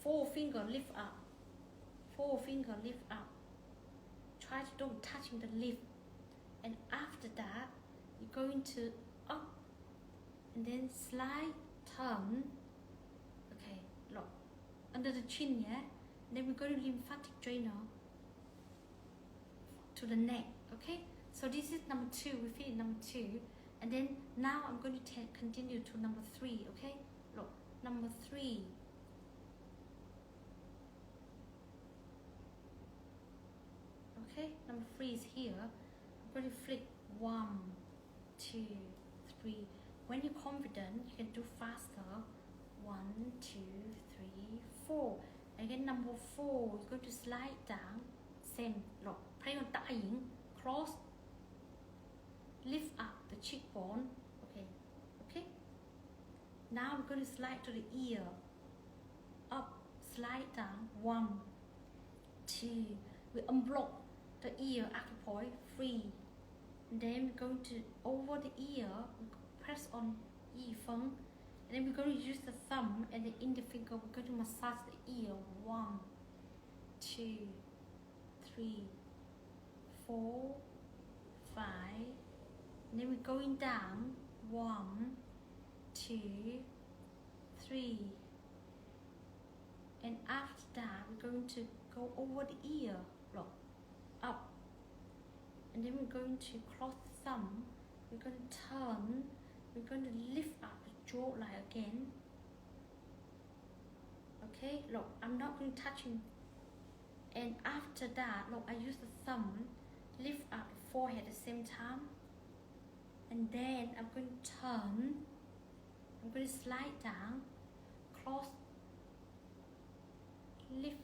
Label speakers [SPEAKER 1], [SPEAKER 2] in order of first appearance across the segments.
[SPEAKER 1] forefinger lift up, forefinger lift up. Try to don't touching the lift, and after that you're going to up and then slide, turn. Okay, look under the chin, yeah. And then we're going to lymphatic drainer to the neck. Okay, so this is number 2. We finish number 2, and then now I'm going to continue to number 3. Okay, look, number 3. Okay, number 3 is here. I'm going to flick 1, 2, 3. When you're confident, you can do faster. 1, 2, 3, 4. Again, number 4, you're going to slide down. Same, look, play on dying, cross, lift up the cheekbone. Okay, okay. Now we're going to slide to the ear. Up, slide down. 1, 2. We unblock the ear acupoint, 3. And then we're going to over the ear, press on yi feng. And then we're going to use the thumb and the index finger. We're going to massage the ear. 1, 2, 3, 4, 5. And then we're going down. 1, 2, 3. And after that, we're going to go over the ear. Look, up. And then we're going to cross the thumb. We're going to turn. We're going to lift up the jawline again. Okay, look, I'm not going to touching. And after that, look, I use the thumb, lift up the forehead at the same time. And then I'm going to turn. I'm going to slide down, cross, lift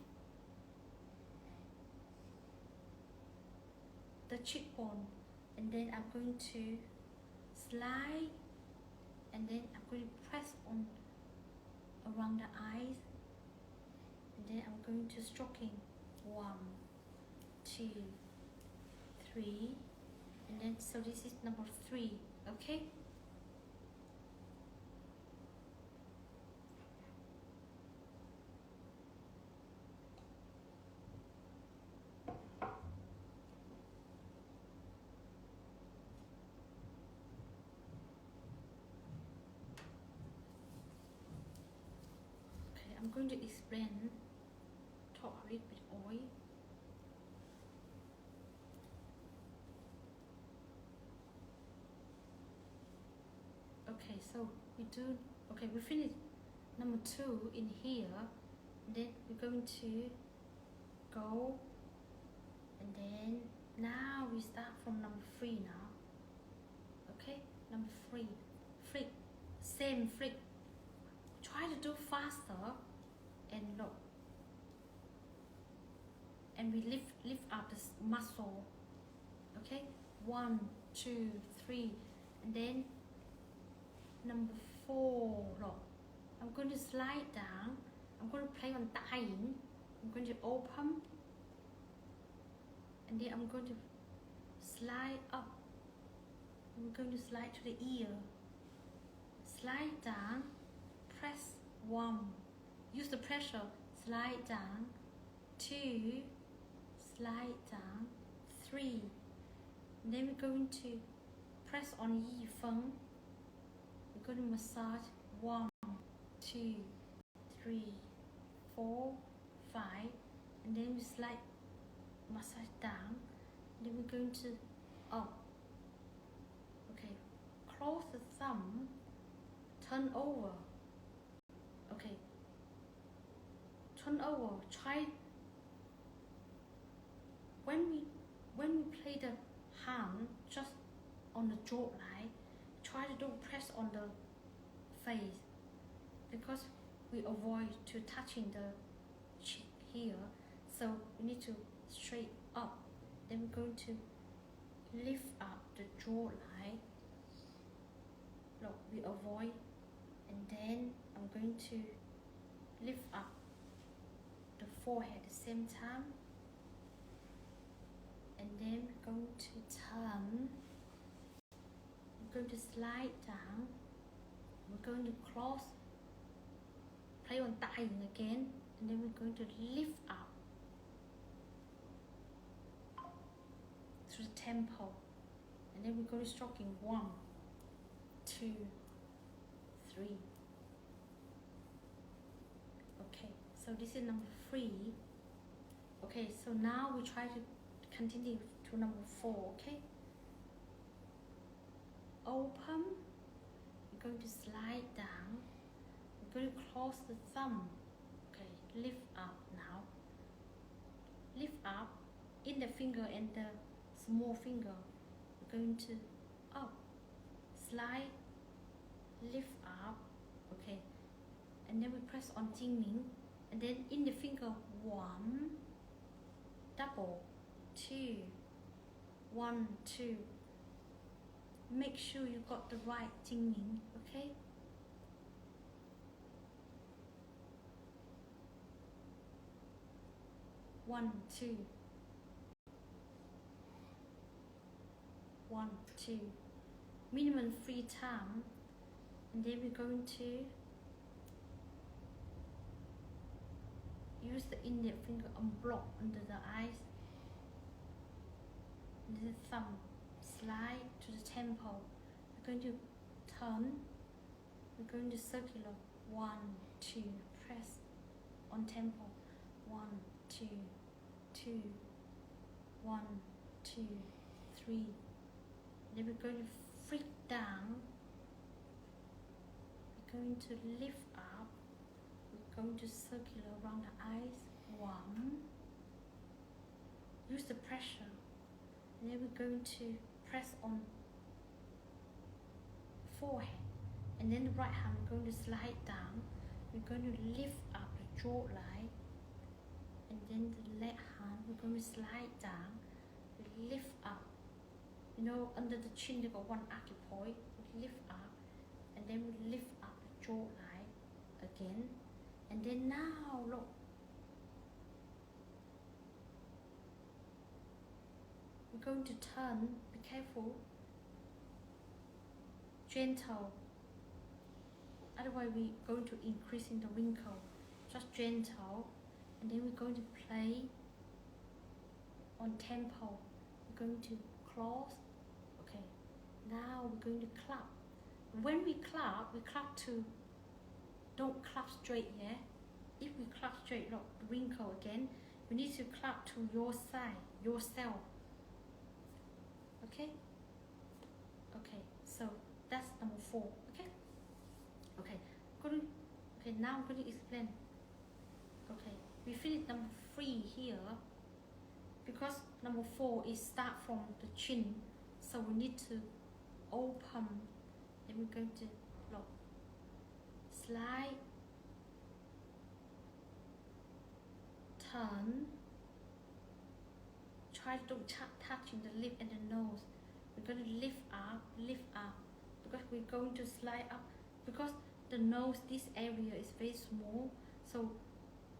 [SPEAKER 1] the cheekbone, and then I'm going to slide, and then I'm going to press on around the eyes, and then I'm going to stroking. 1, 2, 3, and then so this is number 3. Okay. I'm going to explain, talk a little bit oil. Okay, so we do, okay, we finished number 2 in here. Then we're going to go, and then now we start from number 3 now. Okay, number 3, flick, same flick. Try to do faster. And look, and we lift up this muscle. Okay, 1, 2, 3, and then number 4. Look, I'm going to slide down. I'm going to play on dying. I'm going to open, and then I'm going to slide up. I'm going to slide to the ear. Slide down. Press 1. Use the pressure, slide down. 2, slide down. 3. And then we're going to press on yi feng. We're going to massage. 1, 2, 3, 4, 5. And then we slide, massage down. And then we're going to up. Okay, close the thumb, turn over. Okay, turn over. Try when we play the hand just on the jawline. Try to don't press on the face, because we avoid to touching the cheek here. So we need to straight up. Then we're going to lift up the jawline. Look, we avoid, and then I'm going to lift up the forehead at the same time, and then we're going to turn. We're going to slide down. We're going to cross, play on dying again, and then we're going to lift up through the temple, and then we're going to stroking 1, 2, 3. Okay, so this is number 3. Okay, so now we try to continue to number 4. Okay, open, we're going to slide down, we're going to close the thumb. Okay, lift up now, lift up in the finger and the small finger, we're going to up, slide, lift up. Okay, and then we press on Jingming, and then in the finger 1, double, 2, 1, 2. Make sure you got the right Jingming. Okay, one, two, 1, 2, minimum 3 times, and then we're going to use the index finger and block under the eyes, and the thumb, slide to the temple. We're going to turn, we're going to circular 1, 2, press on temple, 1, 2, 2, 1, 2, 3. Then we're going to flick down, we're going to lift up, we're going to circular around the eyes, 1, use the pressure, and then we're going to press on forehead, and then the right hand we're going to slide down, we're going to lift up the jawline, and then the left hand we're going to slide down, lift up. You know, under the chin you got 1 acupoint, we lift up, and then we lift up the jawline again, and then now look, we're going to turn, be careful, gentle, otherwise we're going to increase in the wrinkle, just gentle, and then we're going to play on temple, we're going to close. Okay, now we're going to clap. When we clap to, don't clap straight, yeah? If we clap straight, look, wrinkle again, you need to clap to your side, yourself. Okay? Okay, so that's number 4, okay? Okay, okay, now I'm going to explain. Okay, we finish number 3 here, because number 4 is start from the chin, so we need to open, and we're going to look, slide, turn, try to touch in the lip and the nose. We're going to lift up, because we're going to slide up, because the nose, this area is very small, so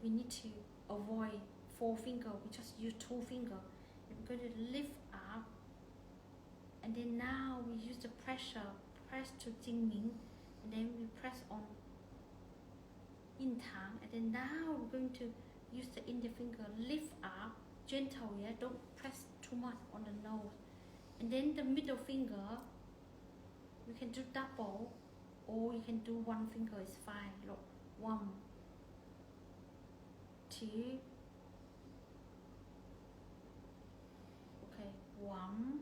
[SPEAKER 1] we need to avoid 4 fingers, we just use 2 fingers. We're going to lift up, and then now we use the pressure, press to Jingming, and then we press on in Tang, and then now we're going to use the index finger, lift up, gentle, yeah, don't press too much on the nose. And then the middle finger, you can do double, or you can do 1 finger is fine. Look, 1, 2, okay, 1,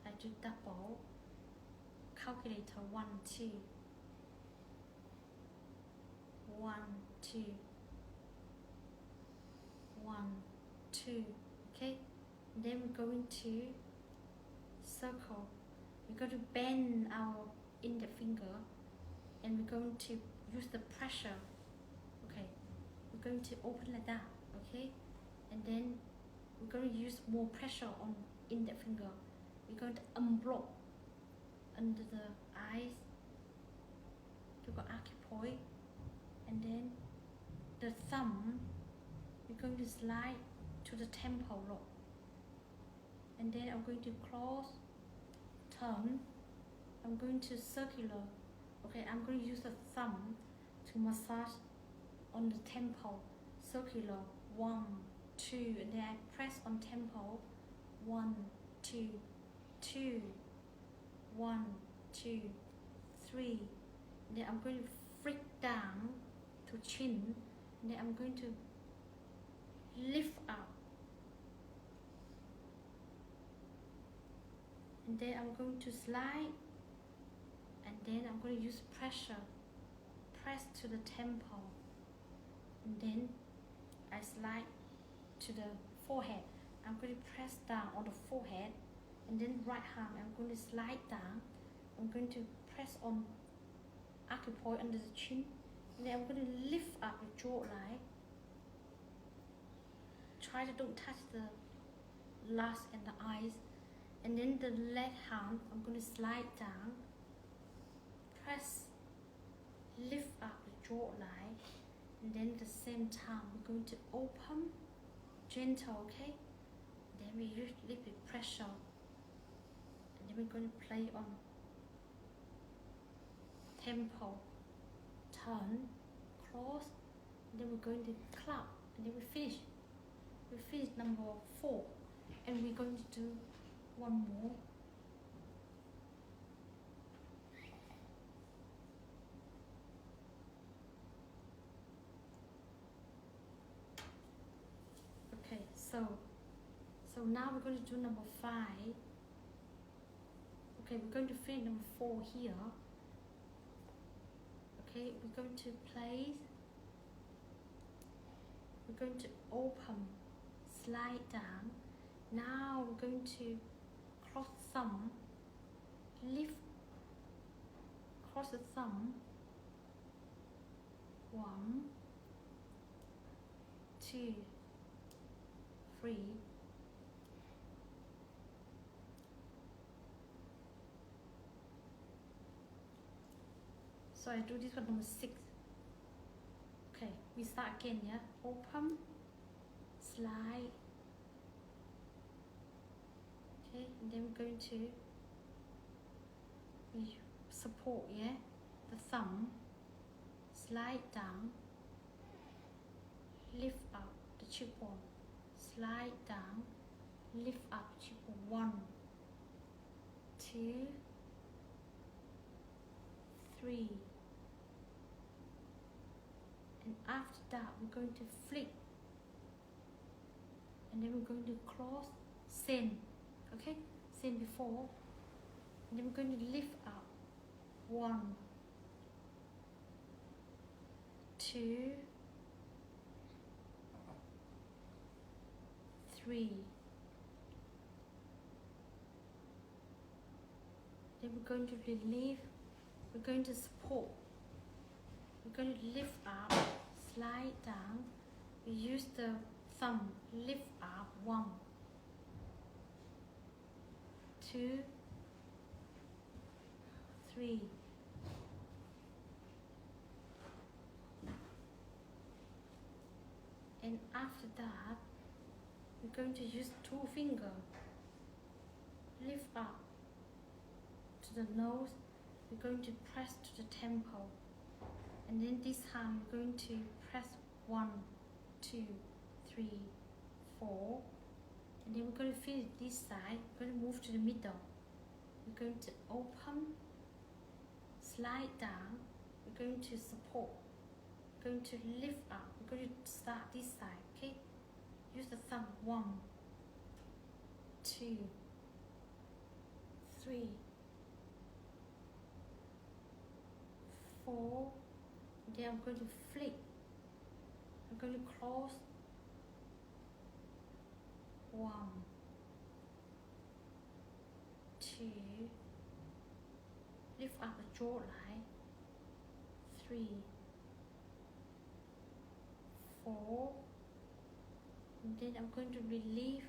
[SPEAKER 1] I do double, calculator 1, 2, 1, 2, 1, 2, okay, and then we're going to circle, we're going to bend our index finger, and we're going to use the pressure, okay, we're going to open like that, okay, and then we're going to use more pressure on index finger, we're going to unblock under the eyes, to go acupoint, and then the thumb, we're going to slide to the temple, look, and then I'm going to close, turn, I'm going to circular, okay, I'm going to use the thumb to massage on the temple, circular, 1, 2, and then I press on temple, 1, 2, 2, 1, 2, 3, and then I'm going to flick down to chin, and then I'm going to lift up, and then I'm going to slide, and then I'm going to use pressure, press to the temple, and then I slide to the forehead. I'm going to press down on the forehead, and then right arm I'm going to slide down. I'm going to press on acupoint under the chin, and then I'm going to lift up the jawline. Try to don't touch the lash and the eyes. And then the left hand, I'm going to slide down, press, lift up the jawline, and then at the same time we're going to open, gentle, okay? Then we use a little bit pressure, and then we're going to play on tempo, turn, close, and then we're going to clap, and then we finish. We finish number 4, and we're going to do one more. Okay, so now we're going to do number 5. Okay, we're going to finish number 4 here. Okay, we're going to place, we're going to open, slide down. Now we're going to cross thumb, lift, cross the thumb, 1, 2, 3, so I do this one number 6. Okay, we start again, yeah? Open, slide. Okay, and then we're going to support, yeah? The thumb, slide down, lift up the cheekbone, slide down, lift up cheekbone, 1, 2, 3, and after that we're going to flick, and then we're going to close, same, okay, same before, and then we're going to lift up, 1, 2, 3, then we're going to relieve, we're going to support, we're going to lift up, slide down, we use the thumb, lift up, 1, 2, 3, and after that we're going to use 2 fingers, lift up to the nose, we're going to press to the temple, and then this hand we're going to press 1, 2, 3, 4, and then we're going to finish this side, we're going to move to the middle, we're going to open, slide down, we're going to support, we're going to lift up, we're going to start this side, okay? Use the thumb, 1, 2, 3, 4, then I'm going to flick, I'm going to close, 1, 2, lift up the jawline, 3, 4, and then I'm going to relieve,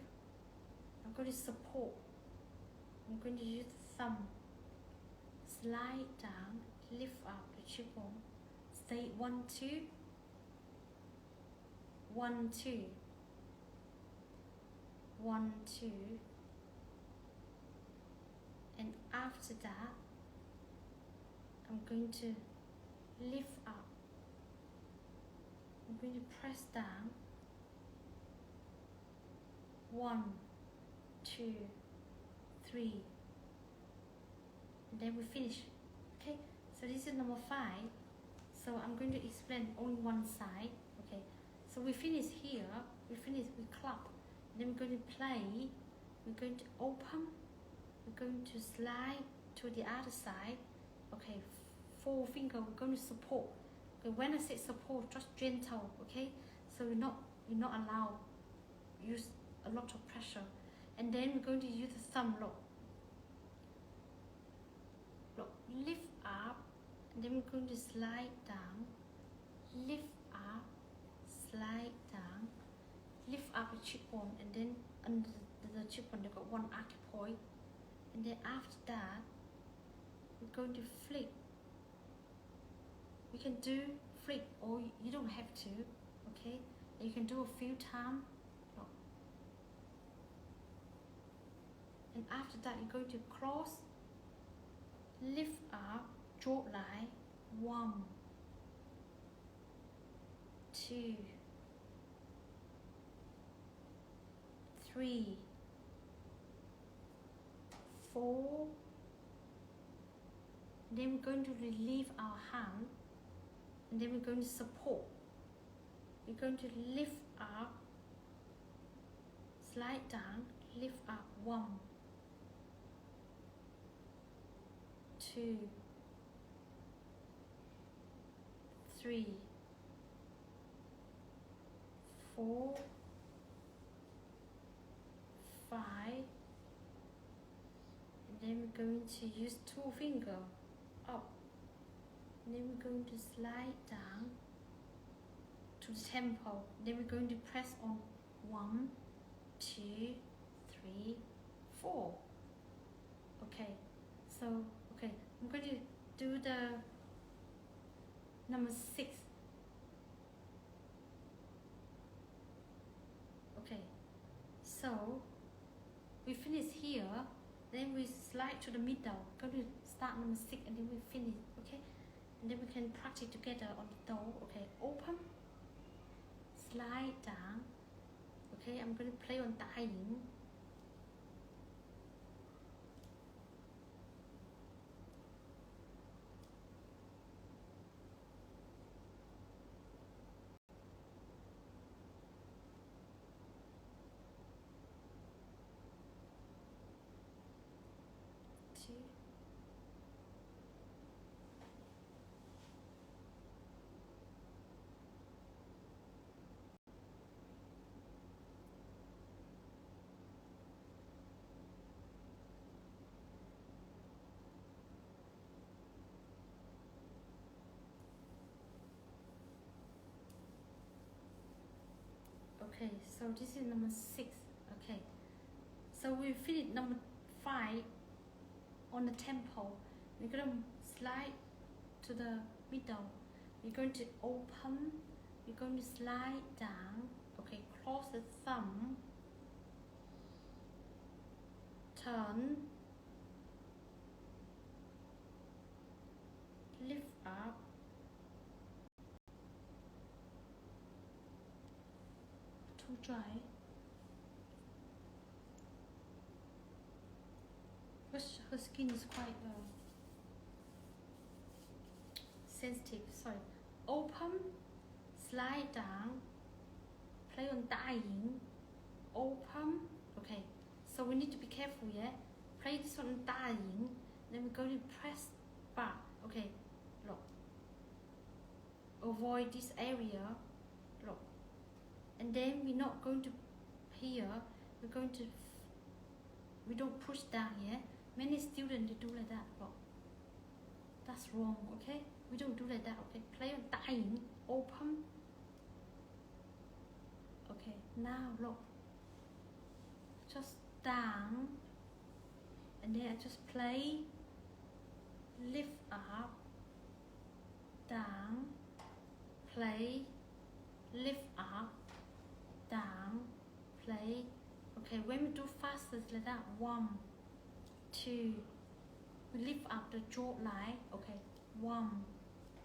[SPEAKER 1] I'm going to support, I'm going to use the thumb, slide down, lift up the cheekbone, stay 1, 2, 1, 2, 1, 2, and after that I'm going to lift up going to press down. 1, 2, 3, and then we finish. Okay, so this is number 5. So I'm going to explain only one side. Okay, so we finish here, we clap, then we're going to play, we're going to open, we're going to slide to the other side. Okay, 4 finger, we're going to support. Okay, when I say support, just gentle. Okay, so you're not allowed use a lot of pressure. And then we're going to use the thumb lock, lift up, and then we're going to slide down, lift up, slide down, lift up the cheekbone, and then under the cheekbone they've got one acupoint, and then after that we're going to flick. You can do flick or you don't have to. Okay, and you can do a few times. And after that you're going to cross, lift up, draw line, 1, 2, 3, 4. Then we're going to relieve our hand, and then we're going to support. We're going to lift up, slide down, lift up, 1, 2, 3, 4, 5, and then we're going to use 2 fingers up, and then we're going to slide down to the temple. Then we're going to press on 1, 2, 3, 4. Okay, so okay, I'm going to do the number 6. Okay, so we finish here, then we slide to the middle. Going to start number 6, and then we finish. Okay, and then we can practice together on the toe. Okay, open, slide down. Okay, I'm going to play on thar ying. Okay, so this is number 6. Okay, so we finished number 5 on the temple. We're going to slide to the middle. We're going to open, we're going to slide down. Okay, cross the thumb, turn, lift up, too dry. Her skin is quite sensitive. Sorry. Open, slide down, play on thar ying, open. Okay, so we need to be careful. Yeah, play this one on thar ying. Then we're going to press back. Okay, look. Avoid this area. Look, and then we're not going to here. We're going to. We don't push down. Yeah. Many students they do like that, but that's wrong. Okay, we don't do like that. Okay, play on thar ying, open. Okay, now look, just down, and then I just play, lift up, down, play, lift up, down, play. Okay, when we do faster it's like that. 1, 2, we lift up the jaw line. Okay, 1,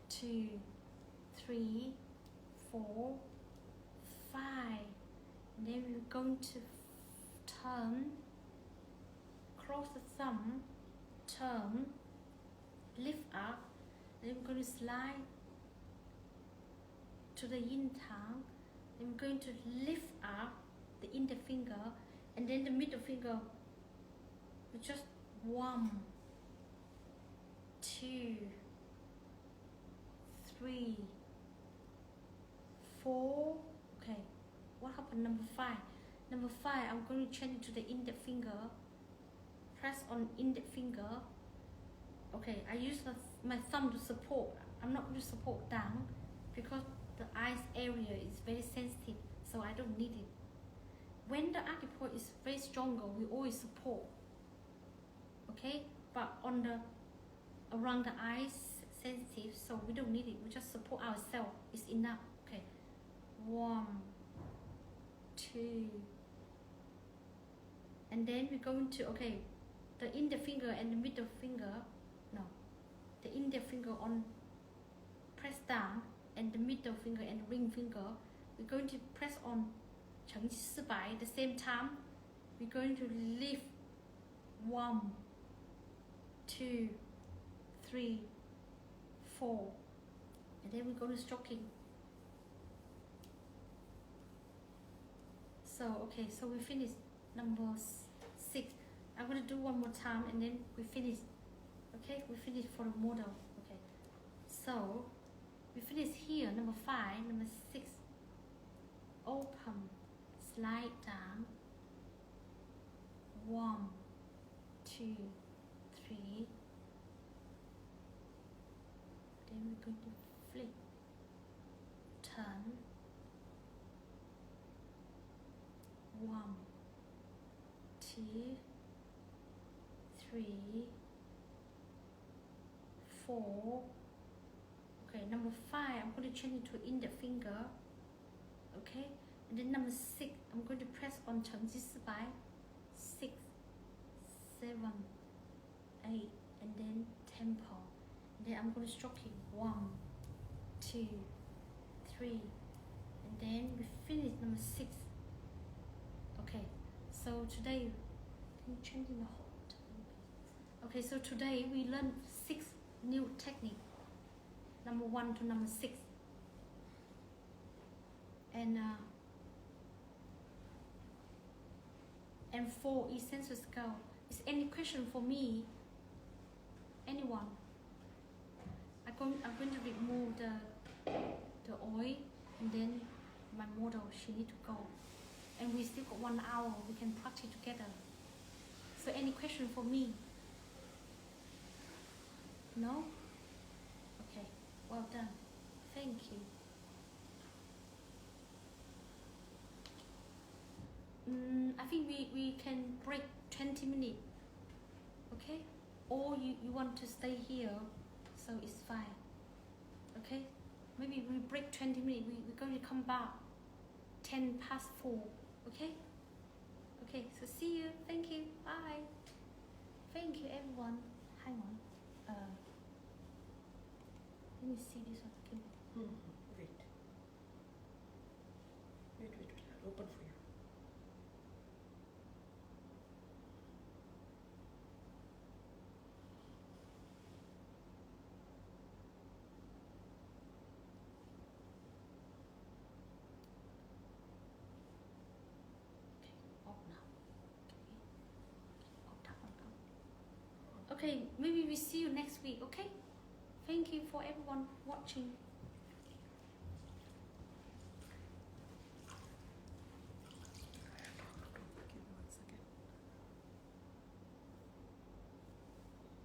[SPEAKER 1] 2, 3, 4, 5. And then we're going to turn, close the thumb, turn, lift up, and then we're going to slide to the yin tongue. Then we're going to lift up the index finger, and then the middle finger. We just 1, 2, 3, 4. Okay, what happened number 5? Number 5, I'm going to change it to the index finger. Press on index finger. Okay, I use my thumb to support. I'm not going to support down because the eyes area is very sensitive, so I don't need it. When the acupuncture is very stronger, we always support. Okay, but on the around the eyes sensitive, so we don't need it. We just support ourselves. It's enough. Okay, 1, 2, and then we're going to the index finger and the middle finger. No, the index finger on press down, and the middle finger and ring finger. We're going to press on 成四百. At the same time, we're going to lift 1, 2, 3, 4, and then we're going to stroking. So so we finished number 6. I'm going to do one more time, and then we finish. Okay, we finish for the model. Okay, so we finish here. Number 5, number 6. Open, slide down. 1, 2, 3. Then we're going to flip, turn. 1, 2, 3, 4. Okay, number 5, I'm going to change it to index finger. Okay, and then number 6, I'm going to press on 成吉思白. 6, 7, 8, and then temple. And then I'm going to stroke it. 1, 2, 3, and then we finish number 6. Okay, so today, changing the whole time. Okay, so today we learned 6 new techniques. Number 1 to number 6. And 4 essential skill. Is any question for me? Anyone? I'm going to remove the oil, and then my model, she need to go. And we still got 1 hour, we can practice together. So any question for me? No? Okay, well done. Thank you. I think we can break 20 minutes. Okay? Or you want to stay here, so it's fine. Okay? Maybe we break 20 minutes. We're going to come back 10 past 4. Okay? Okay, so see you. Thank you. Bye. Thank you, everyone. Hang on. Let me see this one. Okay.
[SPEAKER 2] Wait. I'll open for you.
[SPEAKER 1] Okay, maybe we see you next week, okay? Thank you for everyone watching.